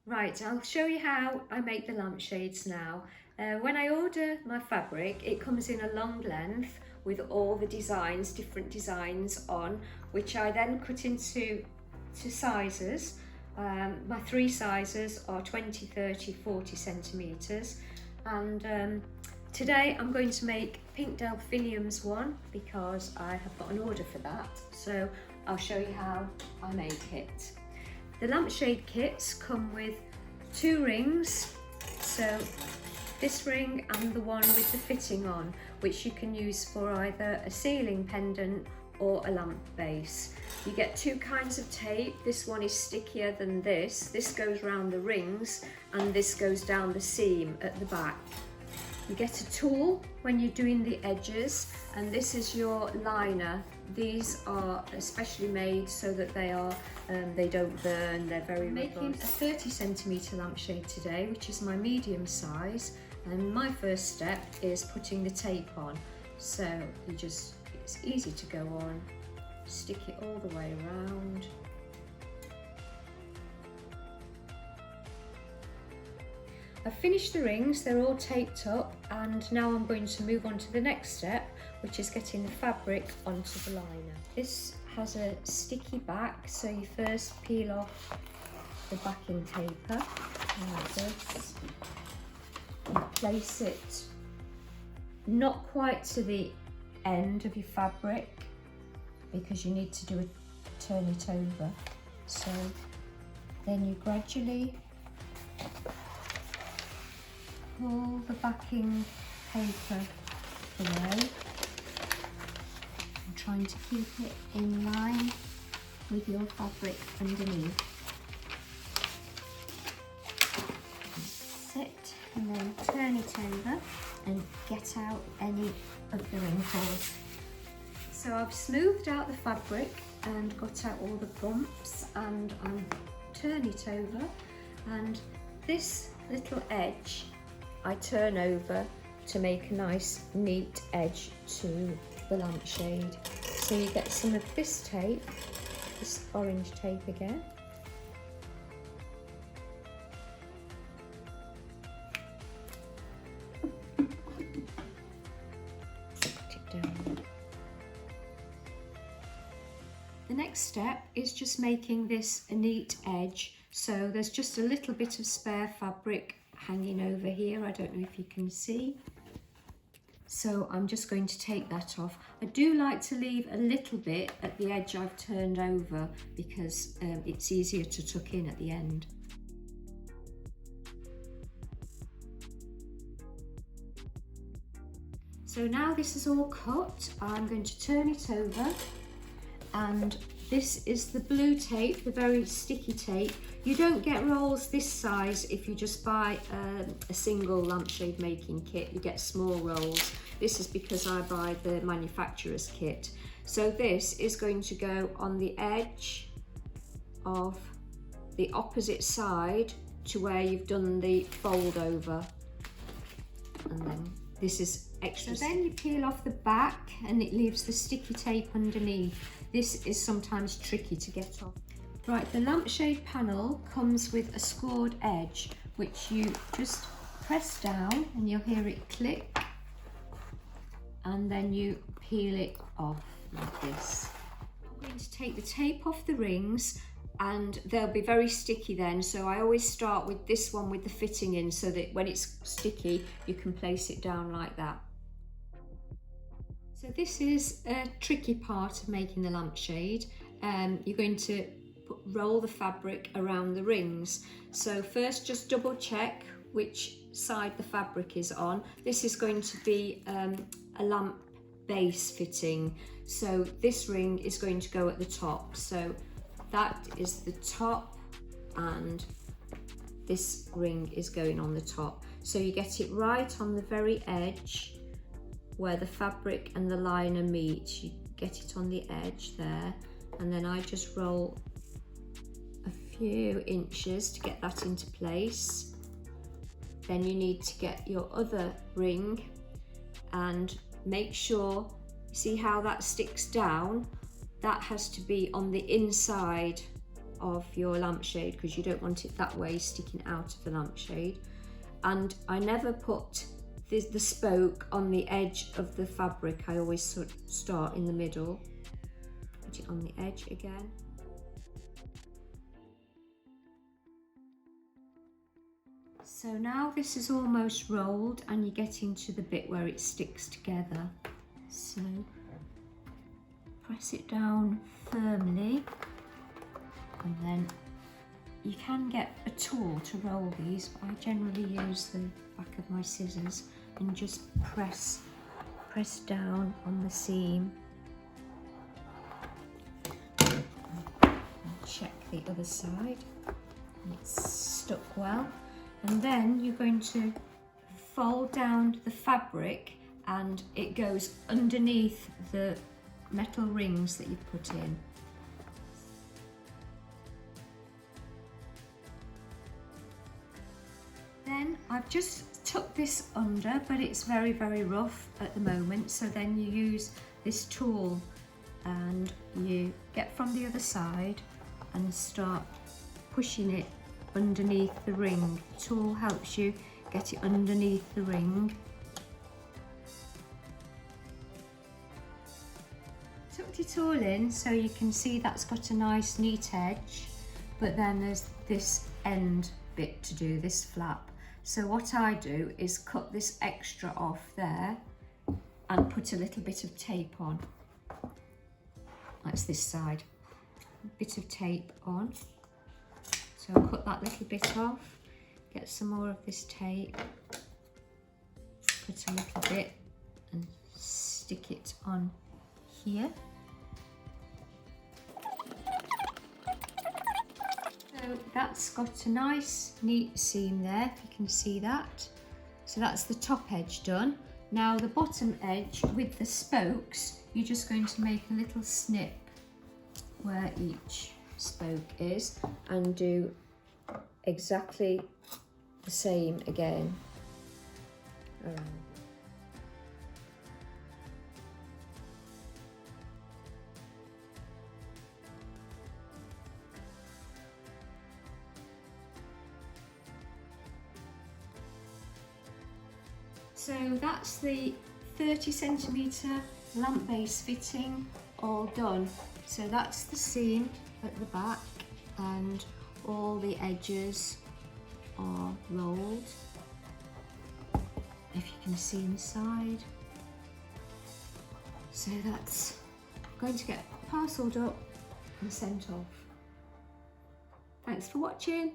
Right, I'll show you how I make the lampshades now. When I order my fabric, it comes in a long length with all the designs, different designs on, which I then cut into sizes. My three sizes are 20, 30, 40 centimetres. And today I'm going to make pink delphiniums one because I have got an order for that. So I'll show you how I make it. The lampshade kits come with two rings, so this ring and the one with the fitting on, which you can use for either a ceiling pendant or a lamp base. You get two kinds of tape. This one is stickier than this. This goes round the rings and this goes down the seam at the back. You get a tool when you're doing the edges, and this is your liner. These are especially made so that they don't burn, they're very robust. I'm making a 30 centimetre lampshade today, which is my medium size, and my first step is putting the tape on. So it's easy to go on, stick it all the way around. I've finished the rings, they're all taped up, and now I'm going to move on to the next step, which is getting the fabric onto the liner. This has a sticky back, so you first peel off the backing paper like this and place it not quite to the end of your fabric because you need to turn it over. So then you gradually pull the backing paper away and trying to keep it in line with your fabric underneath. Sit and then turn it over and get out any of the wrinkles. So I've smoothed out the fabric and got out all the bumps, and I'll turn it over, and this little edge I turn over to make a nice neat edge to the lampshade. So you get some of this tape, this orange tape again. Put it down. The next step is just making this a neat edge. So there's just a little bit of spare fabric hanging over here. I don't know if you can see. So I'm just going to take that off. I do like to leave a little bit at the edge I've turned over because it's easier to tuck in at the end. So now this is all cut, I'm going to turn it over, and this is the blue tape, the very sticky tape. You don't get rolls this size if you just buy a single lampshade making kit. You get small rolls. This is because I buy the manufacturer's kit. So this is going to go on the edge of the opposite side to where you've done the fold over. And then this is extra. So then you peel off the back and it leaves the sticky tape underneath. This is sometimes tricky to get off. Right, the lampshade panel comes with a scored edge, which you just press down and you'll hear it click, and then you peel it off like this. I'm going to take the tape off the rings, and they'll be very sticky then, so I always start with this one with the fitting in so that when it's sticky you can place it down like that. So this is a tricky part of making the lampshade. You're going to roll the fabric around the rings. So first just double check which side the fabric is on. This is going to be a lamp base fitting, so this ring is going to go at the top. So that is the top and this ring is going on the top. So you get it right on the very edge where the fabric and the liner meet. You get it on the edge there, and then I just roll a few inches to get that into place. Then you need to get your other ring and make sure, see how that sticks down? That has to be on the inside of your lampshade because you don't want it that way sticking out of the lampshade. And I never put the spoke on the edge of the fabric. I always start in the middle, put it on the edge again. So now this is almost rolled and you're getting to the bit where it sticks together. So press it down firmly, and then you can get a tool to roll these, but I generally use the back of my scissors and just press down on the seam. And check the other side, and it's stuck well. And then you're going to fold down the fabric and it goes underneath the metal rings that you put in. Then I've just tucked this under, but it's very, very rough at the moment. So then you use this tool and you get from the other side and start pushing it underneath the ring. The tool helps you get it underneath the ring. Tucked it all in so you can see that's got a nice neat edge, but then there's this end bit to do, this flap. So what I do is cut this extra off there and put a little bit of tape on. That's this side. A bit of tape on. So I'll cut that little bit off, get some more of this tape, put a little bit and stick it on here. So that's got a nice neat seam there, if you can see that. So that's the top edge done. Now the bottom edge with the spokes, you're just going to make a little snip where each spoke is and do exactly the same again around. So that's the 30cm lamp base fitting all done. So that's the seam at the back and all the edges are rolled, if you can see inside. So that's going to get parcelled up and sent off. Thanks for watching.